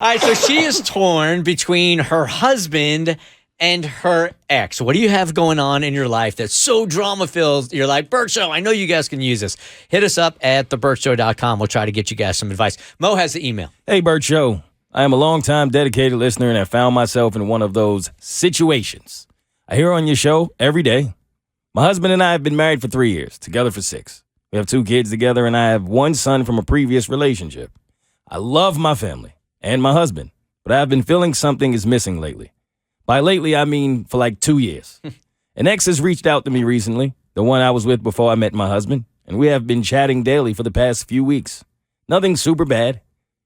All right, so she is torn between her husband and her ex. What do you have going on in your life that's so drama-filled? You're like, Bert Show, I know you guys can use this. Hit us up at thebertshow.com. We'll try to get you guys some advice. Mo has the email. Hey, Bert Show. I am a longtime dedicated listener and have found myself in one of those situations. I hear on your show every day. My husband and I have been married for 3 years, together for 6. We have 2 kids together, and I have 1 son from a previous relationship. I love my family and my husband, but I've been feeling something is missing lately. By lately, I mean for like 2 years. An ex has reached out to me recently, the one I was with before I met my husband, and we have been chatting daily for the past few weeks. Nothing super bad,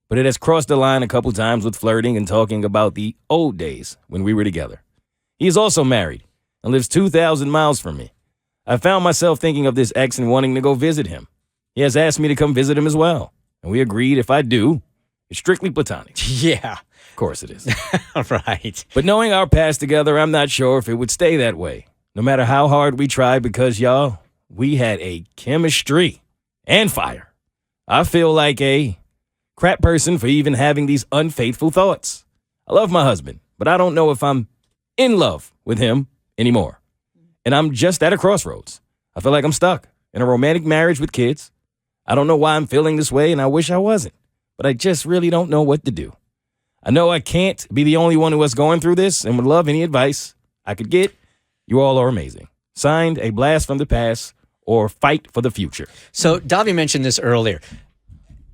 but it has crossed the line a couple times with flirting and talking about the old days when we were together. He is also married and lives 2,000 miles from me. I found myself thinking of this ex and wanting to go visit him. He has asked me to come visit him as well, and we agreed if I do, it's strictly platonic. Yeah. Of course it is. Right. But knowing our past together, I'm not sure if it would stay that way, no matter how hard we tried, because, y'all, we had a chemistry and fire. I feel like a crap person for even having these unfaithful thoughts. I love my husband, but I don't know if I'm in love with him anymore. And I'm just at a crossroads. I feel like I'm stuck in a romantic marriage with kids. I don't know why I'm feeling this way, and I wish I wasn't. But I just really don't know what to do. I know I can't be the only one who is going through this and would love any advice I could get. You all are amazing. Signed, a blast from the past, or fight for the future. So Davi mentioned this earlier.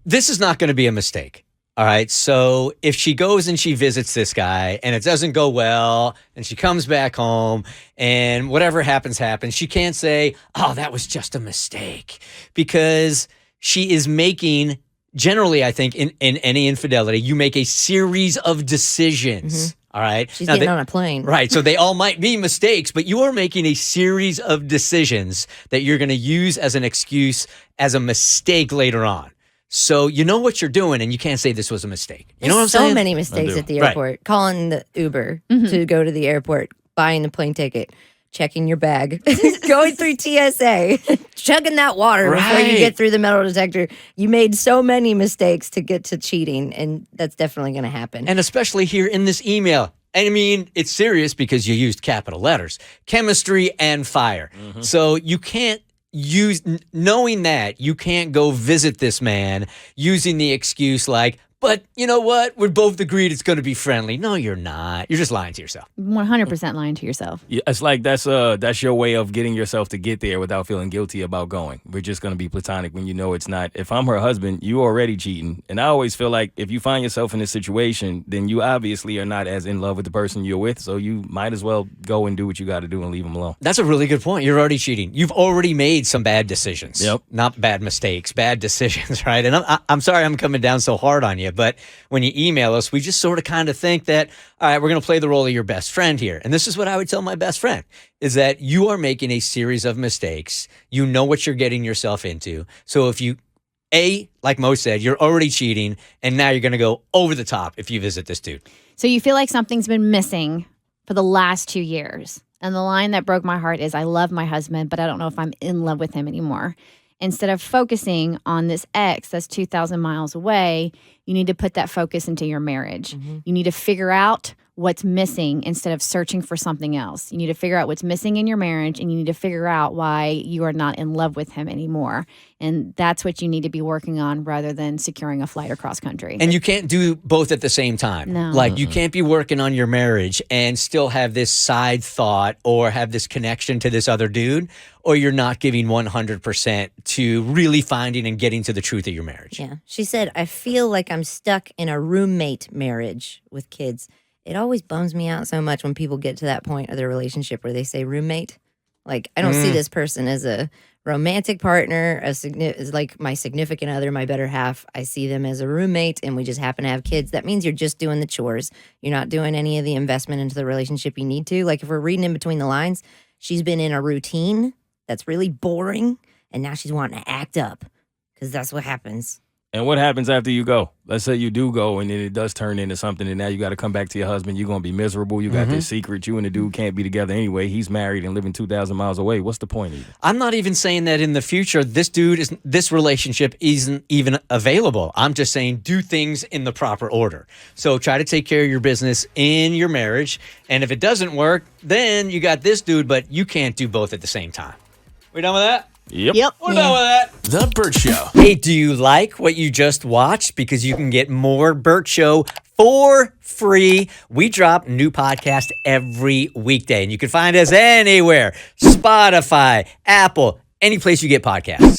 This is not going to be a mistake. All right. So if she goes and she visits this guy and it doesn't go well and she comes back home and whatever happens, she can't say, oh, that was just a mistake, because she is making, generally, I think in any infidelity, you make a series of decisions. All right. She's getting on a plane. Right. So they all might be mistakes, but you are making a series of decisions that you're going to use as an excuse, as a mistake later on. So you know what you're doing, and you can't say this was a mistake. You know what I'm saying? So many mistakes at the airport. Right. Calling the Uber to go to the airport, buying the plane ticket, checking your bag, going through TSA, chugging that water before you get through the metal detector. You made so many mistakes to get to cheating, and that's definitely going to happen. And especially here in this email. I mean, it's serious because you used capital letters. Chemistry and fire. So you can't knowing that, you can't go visit this man using the excuse like, but you know what? We're both agreed it's going to be friendly. No, you're not. You're just lying to yourself. 100% lying to yourself. Yeah, it's like that's your way of getting yourself to get there without feeling guilty about going. We're just going to be platonic when you know it's not. If I'm her husband, you already cheating. And I always feel like if you find yourself in this situation, then you obviously are not as in love with the person you're with. So you might as well go and do what you got to do and leave them alone. That's a really good point. You're already cheating. You've already made some bad decisions. Yep. Not bad mistakes, bad decisions, right? And I'm sorry I'm coming down so hard on you, but when you email us, we just sort of kind of think that, all right, we're going to play the role of your best friend here. And this is what I would tell my best friend, is that you are making a series of mistakes. You know what you're getting yourself into. So if you, like Mo said, you're already cheating, and now you're going to go over the top if you visit this dude. So you feel like something's been missing for the last 2 years. And the line that broke my heart is, I love my husband, but I don't know if I'm in love with him anymore. Instead of focusing on this ex that's 2,000 miles away, you need to put that focus into your marriage. You need to figure out what's missing instead of searching for something else. You need to figure out what's missing in your marriage, and you need to figure out why you are not in love with him anymore. And that's what you need to be working on rather than securing a flight across country. And you can't do both at the same time. No. Like, you can't be working on your marriage and still have this side thought or have this connection to this other dude, or you're not giving 100% to really finding and getting to the truth of your marriage. Yeah. She said, I feel like I'm stuck in a roommate marriage with kids. It always bums me out so much when people get to that point of their relationship where they say roommate. Like, I don't see this person as a romantic partner, as like my significant other, my better half. I see them as a roommate, and we just happen to have kids. That means you're just doing the chores. You're not doing any of the investment into the relationship you need to. Like, if we're reading in between the lines, she's been in a routine that's really boring, and now she's wanting to act up because that's what happens. And what happens after you go? Let's say you do go and then it does turn into something and now you got to come back to your husband. You're going to be miserable. You got this secret. You and the dude can't be together anyway. He's married and living 2,000 miles away. What's the point even? I'm not even saying that in the future, this relationship isn't even available. I'm just saying do things in the proper order. So try to take care of your business in your marriage. And if it doesn't work, then you got this dude, but you can't do both at the same time. We done with that? Yep. We're done with that. The Bert Show. Hey, do you like what you just watched? Because you can get more Bert Show for free. We drop new podcasts every weekday, and you can find us anywhere. Spotify, Apple, any place you get podcasts.